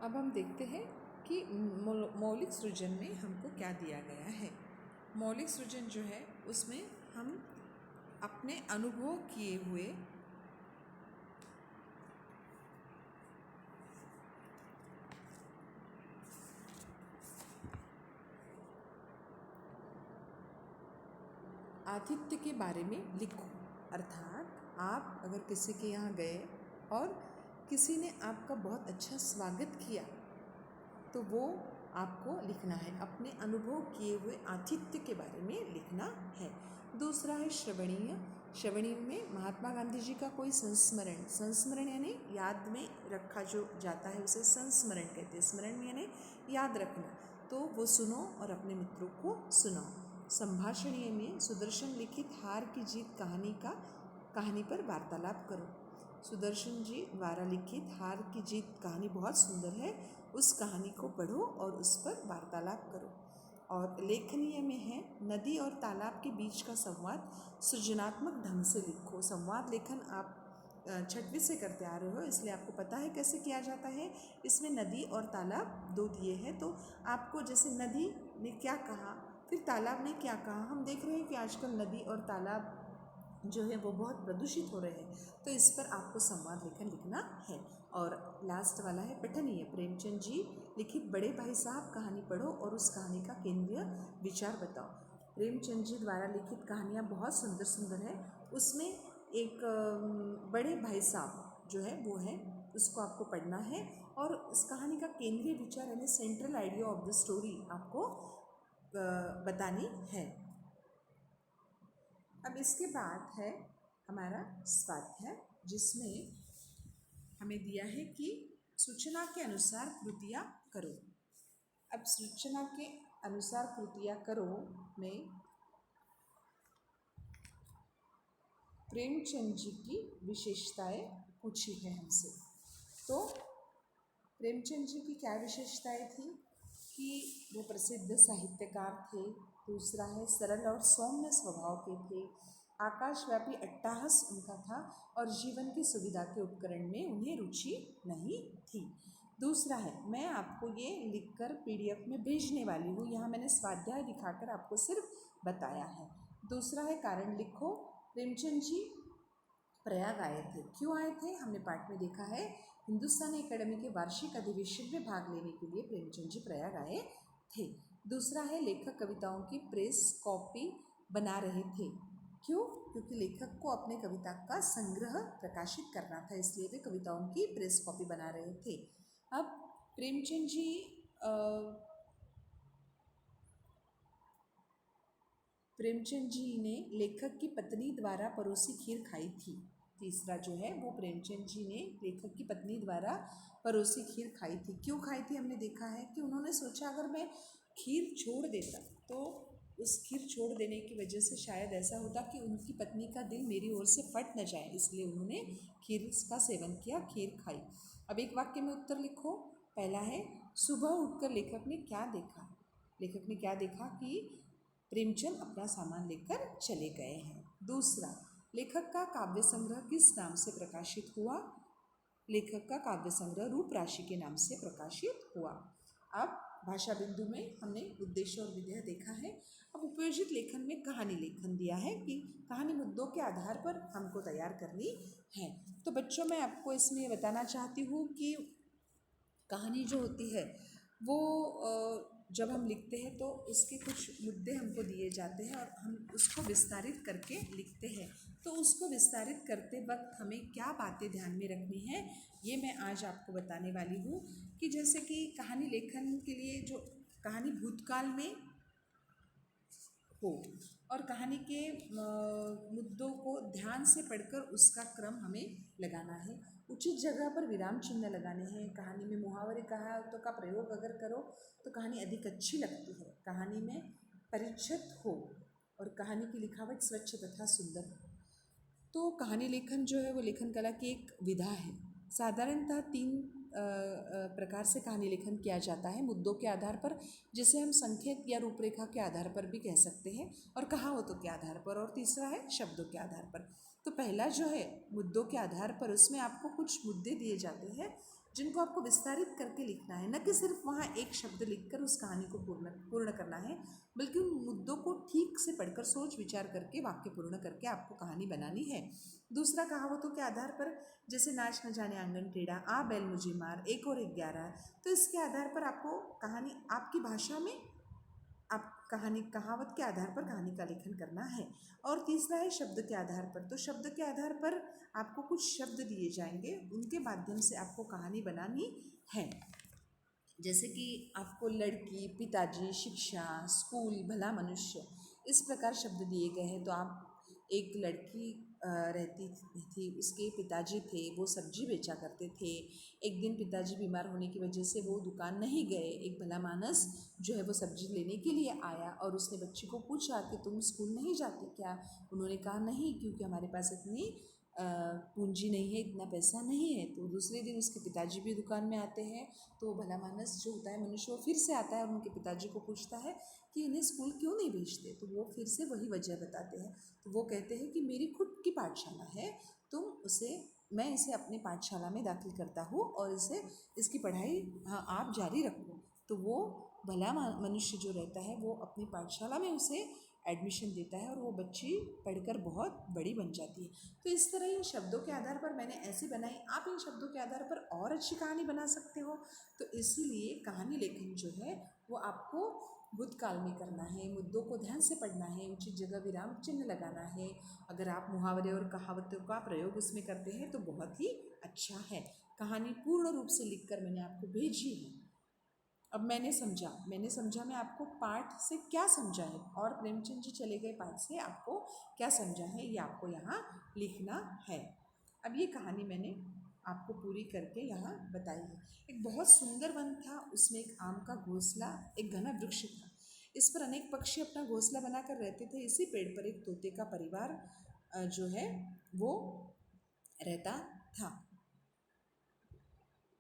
अब हम देखते हैं कि मौलिक सृजन में हमको क्या दिया गया है। मौलिक सृजन जो है उसमें हम अपने अनुभव किए हुए आतिथ्य के बारे में लिखो। अर्थात आप अगर किसी के यहाँ गए और किसी ने आपका बहुत अच्छा स्वागत किया तो वो आपको लिखना है, अपने अनुभव किए हुए आतिथ्य के बारे में लिखना है। दूसरा है श्रवणीय। श्रवणीय में महात्मा गांधी जी का कोई संस्मरण, संस्मरण यानी याद में रखा जो जाता है उसे संस्मरण कहते हैं। स्मरण यानी याद रखना, तो वो सुनो और अपने मित्रों को सुनाओ। संभाषणीय में सुदर्शन लिखित हार की जीत कहानी पर वार्तालाप करो। सुदर्शन जी द्वारा लिखित हार की जीत कहानी बहुत सुंदर है, उस कहानी को पढ़ो और उस पर वार्तालाप करो। और लेखनीय में है नदी और तालाब के बीच का संवाद सृजनात्मक ढंग से लिखो। संवाद लेखन आप छठवीं से करते आ रहे हो, इसलिए आपको पता है कैसे किया जाता है। इसमें नदी और तालाब दो दिए हैं, तो आपको जैसे नदी ने क्या कहा फिर तालाब ने क्या कहा। हम देख रहे हैं कि आजकल नदी और तालाब जो है वो बहुत प्रदूषित हो रहे हैं, तो इस पर आपको संवाद लेखन लिखना है। और लास्ट वाला है पठनीय। प्रेमचंद जी लिखित बड़े भाई साहब कहानी पढ़ो और उस कहानी का केंद्रीय विचार बताओ। प्रेमचंद जी द्वारा लिखित कहानियाँ बहुत सुंदर सुंदर है। उसमें एक बड़े भाई साहब जो है वो है, उसको आपको पढ़ना है और उस कहानी का केंद्रीय विचार यानी central idea of the story आपको बतानी है। अब इसके बाद है हमारा स्वाध्याय, जिसमें हमें दिया है कि सूचना के अनुसार कृतियाँ करो। अब सूचना के अनुसार कृतियाँ करो में प्रेमचंद जी की विशेषताएं पूछी है हमसे। तो प्रेमचंद जी की क्या विशेषताएं थी कि वो प्रसिद्ध साहित्यकार थे। दूसरा है सरल और सौम्य स्वभाव के थे। आकाशव्यापी अट्टहास उनका था और जीवन की सुविधा के उपकरण में उन्हें रुचि नहीं थी। दूसरा है, मैं आपको ये लिखकर पीडीएफ में भेजने वाली हूँ, यहाँ मैंने स्वाध्याय दिखाकर आपको सिर्फ बताया है। दूसरा है कारण लिखो। प्रेमचंद जी प्रयाग आए थे। क्यों आए थे हमने पाठ में देखा है। हिंदुस्तानी एकेडमी के वार्षिक अधिवेशन में भाग लेने के लिए प्रेमचंद जी प्रयाग आए थे। दूसरा है लेखक कविताओं की प्रेस कॉपी बना रहे थे। क्यों? क्योंकि लेखक को अपने कविता का संग्रह प्रकाशित करना था, इसलिए वे कविताओं की प्रेस कॉपी बना रहे थे। अब प्रेमचंद जी ने लेखक की पत्नी द्वारा परोसी खीर खाई थी। तीसरा जो है वो प्रेमचंद जी ने लेखक की पत्नी द्वारा परोसी खीर खाई थी। क्यों खाई थी हमने देखा है कि उन्होंने सोचा अगर मैं खीर छोड़ देता तो उस खीर छोड़ देने की वजह से शायद ऐसा होता कि उनकी पत्नी का दिल मेरी ओर से फट न जाए, इसलिए उन्होंने खीर का सेवन किया, खीर खाई। अब एक वाक्य में उत्तर लिखो। पहला है सुबह उठकर लेखक ने क्या देखा। लेखक ने क्या देखा कि प्रेमचंद अपना सामान लेकर चले गए हैं। दूसरा, लेखक का काव्य संग्रह किस नाम से प्रकाशित हुआ। लेखक का काव्य संग्रह रूप राशि के नाम से प्रकाशित हुआ। अब भाषा बिंदु में हमने उद्देश्य और विधेय देखा है। अब उपयोजित लेखन में कहानी लेखन दिया है कि कहानी मुद्दों के आधार पर हमको तैयार करनी है। तो बच्चों, मैं आपको इसमें ये बताना चाहती हूँ कि कहानी जो होती है वो जब हम लिखते हैं तो उसके कुछ मुद्दे हमको दिए जाते हैं और हम उसको विस्तारित करके लिखते हैं। तो उसको विस्तारित करते वक्त हमें क्या बातें ध्यान में रखनी है, ये मैं आज आपको बताने वाली हूँ। कि जैसे कि कहानी लेखन के लिए जो कहानी भूतकाल में हो और कहानी के मुद्दों को ध्यान से पढ़कर उसका क्रम हमें लगाना है। उचित जगह पर विराम चिन्ह लगाने हैं। कहानी में मुहावरे कहावतों का प्रयोग अगर करो तो कहानी अधिक अच्छी लगती है। कहानी में परिच्छेद हो और कहानी की लिखावट स्वच्छ तथा सुंदर हो। तो कहानी लेखन जो है वो लेखन कला की एक विधा है। साधारणतः 3 प्रकार से कहानी लेखन किया जाता है। मुद्दों के आधार पर, जिसे हम संकेत या रूपरेखा के आधार पर भी कह सकते हैं, और कहावतों के आधार पर, और तीसरा है शब्दों के आधार पर। तो पहला जो है मुद्दों के आधार पर, उसमें आपको कुछ मुद्दे दिए जाते हैं जिनको आपको विस्तारित करके लिखना है, न कि सिर्फ वहाँ एक शब्द लिखकर उस कहानी को पूर्ण करना है, बल्कि उन मुद्दों को ठीक से पढ़कर सोच विचार करके वाक्य पूर्ण करके आपको कहानी बनानी है। दूसरा, कहावतों के आधार पर, जैसे नाच न जाने आंगन टेढ़ा, आ बैल मुझे मार, एक और एक 11, तो इसके आधार पर आपको कहानी आपकी भाषा में आप कहावत के आधार पर कहानी का लेखन करना है। और तीसरा है शब्द के आधार पर। तो शब्द के आधार पर आपको कुछ शब्द दिए जाएंगे, उनके माध्यम से आपको कहानी बनानी है। जैसे कि आपको लड़की, पिताजी, शिक्षा, स्कूल, भला मनुष्य, इस प्रकार शब्द दिए गए हैं। तो आप, एक लड़की रहती थी, उसके पिताजी थे, वो सब्जी बेचा करते थे। एक दिन पिताजी बीमार होने की वजह से वो दुकान नहीं गए। एक भला मानस जो है वो सब्जी लेने के लिए आया और उसने बच्ची को पूछा कि तुम स्कूल नहीं जाती क्या? उन्होंने कहा नहीं, क्योंकि हमारे पास इतनी पूंजी नहीं है, इतना पैसा नहीं है। तो दूसरे दिन उसके पिताजी भी दुकान में आते हैं। तो भला मानस जो होता है मनुष्य, वो फिर से आता है और उनके पिताजी को पूछता है कि इन्हें स्कूल क्यों नहीं भेजते? तो वो फिर से वही वजह बताते हैं। तो वो कहते हैं कि मेरी खुद की पाठशाला है, मैं इसे अपनी पाठशाला में दाखिल करता हूँ और इसकी पढ़ाई आप जारी रखो। तो वो भला मनुष्य जो रहता है वो अपनी पाठशाला में उसे एडमिशन देता है और वो बच्ची पढ़कर बहुत बड़ी बन जाती है। तो इस तरह इन शब्दों के आधार पर मैंने ऐसी बनाई। आप इन शब्दों के आधार पर और अच्छी कहानी बना सकते हो। तो इसीलिए कहानी लेखन जो है वो आपको भूतकाल में करना है, मुद्दों को ध्यान से पढ़ना है, उचित जगह विराम चिन्ह लगाना है। अगर आप मुहावरे और कहावतों का प्रयोग उसमें करते हैं तो बहुत ही अच्छा है। कहानी पूर्ण रूप से लिखकर मैंने आपको भेजी है। अब मैंने समझा मैं आपको पाठ से क्या समझा है और प्रेमचंद जी चले गए पाठ से आपको क्या समझा है, ये आपको यहाँ लिखना है। अब ये कहानी मैंने आपको पूरी करके यहाँ बताई है। एक बहुत सुंदर वन था, उसमें एक आम का घोंसला, एक घना वृक्ष था। इस पर अनेक पक्षी अपना घोंसला बनाकर रहते थे। इसी पेड़ पर एक तोते का परिवार जो है वो रहता था,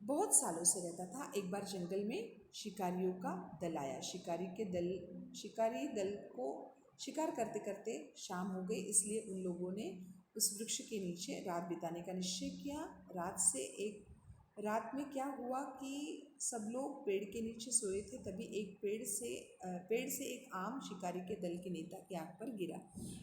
बहुत सालों से रहता था। एक बार जंगल में शिकारियों का दल आया। शिकारी दल को शिकार करते करते शाम हो गई, इसलिए उन लोगों ने उस वृक्ष के नीचे रात बिताने का निश्चय किया। रात में क्या हुआ कि सब लोग पेड़ के नीचे सोए थे, तभी एक पेड़ से एक आम शिकारी के दल के नेता की आंख पर गिरा।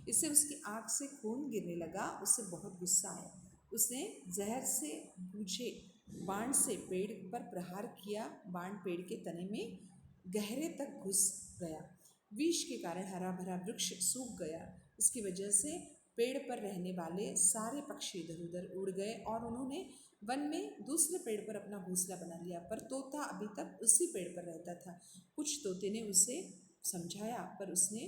इससे उसकी आंख से खून गिरने लगा। उससे बहुत गुस्सा आया। उसने जहर से बूझे बाण से पेड़ पर प्रहार किया। बाण पेड़ के तने में गहरे तक घुस गया। विष के कारण हरा भरा वृक्ष सूख गया। इसकी वजह से पेड़ पर रहने वाले सारे पक्षी इधर उधर उड़ गए और उन्होंने वन में दूसरे पेड़ पर अपना घोंसला बना लिया। पर तोता अभी तक उसी पेड़ पर रहता था। कुछ तोते ने उसे समझाया, पर उसने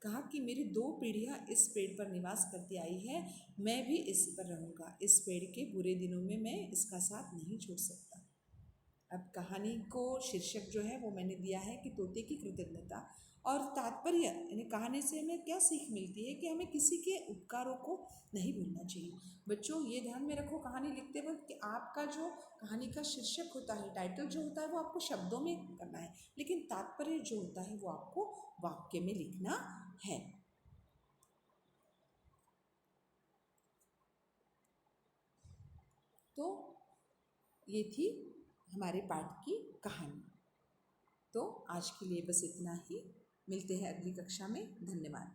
कहा कि मेरी 2 पीढ़ियां इस पेड़ पर निवास करती आई है, मैं भी इस पर रहूँगा। इस पेड़ के बुरे दिनों में मैं इसका साथ नहीं छोड़ सकता। अब कहानी को शीर्षक जो है वो मैंने दिया है कि तोते की कृतज्ञता। और तात्पर्य यानी कहानी से हमें क्या सीख मिलती है कि हमें किसी के उपकारों को नहीं भूलना चाहिए। बच्चों ये ध्यान में रखो कहानी लिखते वक्त कि आपका जो कहानी का शीर्षक होता है, टाइटल जो होता है, वो आपको शब्दों में करना है, लेकिन तात्पर्य जो होता है वो आपको वाक्य में लिखना है। तो ये थी हमारे पाठ की कहानी। तो आज के लिए बस इतना ही। मिलते हैं अगली कक्षा में। धन्यवाद।